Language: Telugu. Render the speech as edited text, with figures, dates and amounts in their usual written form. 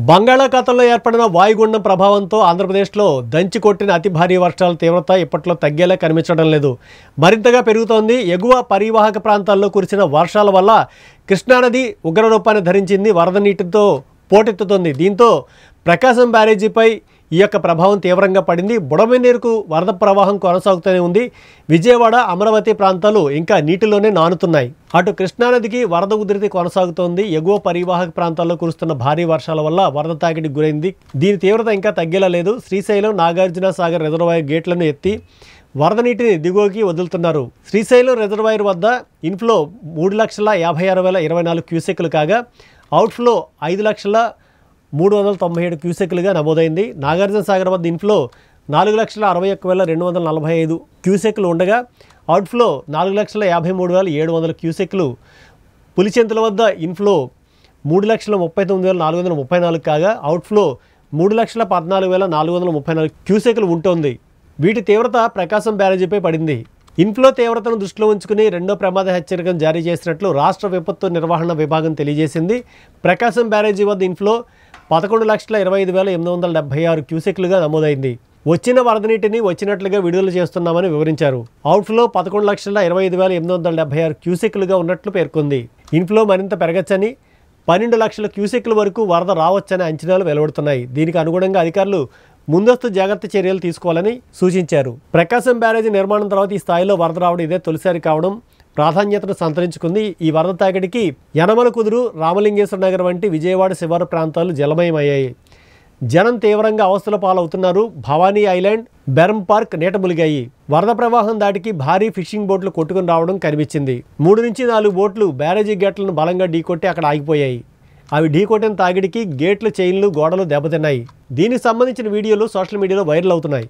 బంగాళాఖాతంలో ఏర్పడిన వాయుగుండం ప్రభావంతో ఆంధ్రప్రదేశ్లో దంచి కొట్టిన అతి భారీ వర్షాల తీవ్రత ఇప్పట్లో తగ్గేలా కనిపించడం లేదు. మరింతగా పెరుగుతోంది. ఎగువ పరివాహక ప్రాంతాల్లో కురిసిన వర్షాల వల్ల కృష్ణానది ఉగ్రరూపాన్ని ధరించింది. వరద నీటితో పోటెత్తుతోంది. దీంతో ప్రకాశం బ్యారేజీపై ఈ యొక్క ప్రభావం తీవ్రంగా పడింది. బుడమేరుకు వరద ప్రవాహం కొనసాగుతూనే ఉంది. విజయవాడ, అమరావతి ప్రాంతాలు ఇంకా నీటిలోనే నానుతున్నాయి. అటు కృష్ణానదికి వరద ఉధృతి కొనసాగుతోంది. ఎగువ పరివాహక ప్రాంతాల్లో కురుస్తున్న భారీ వర్షాల వల్ల వరద తాకిడికి గురైంది. దీని తీవ్రత ఇంకా తగ్గేలా లేదు. శ్రీశైలం, నాగార్జున సాగర్ రిజర్వాయర్ గేట్లను ఎత్తి వరద నీటిని దిగువకి వదులుతున్నారు. శ్రీశైలం రిజర్వాయర్ వద్ద ఇన్ఫ్లో 3,56,024 క్యూసెక్లు కాగా అవుట్ఫ్లో 5,03,97 క్యూసెక్లుగా నమోదైంది. నాగార్జున సాగర్ వద్ద ఇన్ఫ్లో 4,61,245 క్యూసెక్లు ఉండగా అవుట్ఫ్లో 4,53,700 క్యూసెక్లు. పులిచెంతల వద్ద ఇన్ఫ్లో 3,39,434 కాగా అవుట్ఫ్లో 3,14,434 క్యూసెక్లు ఉంటుంది. వీటి తీవ్రత ప్రకాశం బ్యారేజీపై పడింది. ఇన్ఫ్లో తీవ్రతను దృష్టిలో ఉంచుకుని రెండో ప్రమాద హెచ్చరికను జారీ చేసినట్లు రాష్ట్ర విపత్తు నిర్వహణ విభాగం తెలియజేసింది. ప్రకాశం బ్యారేజీ వద్ద ఇన్ఫ్లో 11,25,876 క్యూసెక్లుగా నమోదైంది. వచ్చిన వరద నీటిని వచ్చినట్లుగా విడుదల చేస్తున్నామని వివరించారు. అవుట్ఫ్లో 11,25,876 క్యూసెక్లుగా ఉన్నట్లు పేర్కొంది. ఇన్ఫ్లో మరింత పెరగచ్చని, 12 లక్షల క్యూసెక్ల వరకు వరద రావచ్చని అంచనాలు వెలువడుతున్నాయి. దీనికి అనుగుణంగా అధికారులు ముందస్తు జాగ్రత్త చర్యలు తీసుకోవాలని సూచించారు. ప్రకాశం బ్యారేజీ నిర్మాణం తర్వాత ఈ స్థాయిలో వరద రావడం ఇదే తొలిసారి కావడం ప్రాధాన్యతను సంతరించుకుంది. ఈ వరద తాకిడికి యనమల కుదురు, రామలింగేశ్వర నగర్ వంటి విజయవాడ శివారు ప్రాంతాలు జలమయమయ్యాయి. జనం తీవ్రంగా అవస్థల పాలవుతున్నారు. భవానీ ఐలాండ్, బెర్మ్ పార్క్ నీట ములిగాయి. వరద ప్రవాహం దాటికి భారీ ఫిషింగ్ బోట్లు కొట్టుకుని రావడం కనిపించింది. 3 నుంచి 4 బోట్లు బ్యారేజీ గేట్లను బలంగా ఢీకొట్టి అక్కడ ఆగిపోయాయి. అవి ఢీకొట్టిన తాగిడికి గేట్లు, చైన్లు, గోడలు దెబ్బతిన్నాయి. దీనికి సంబంధించిన వీడియోలు సోషల్ మీడియాలో వైరల్ అవుతున్నాయి.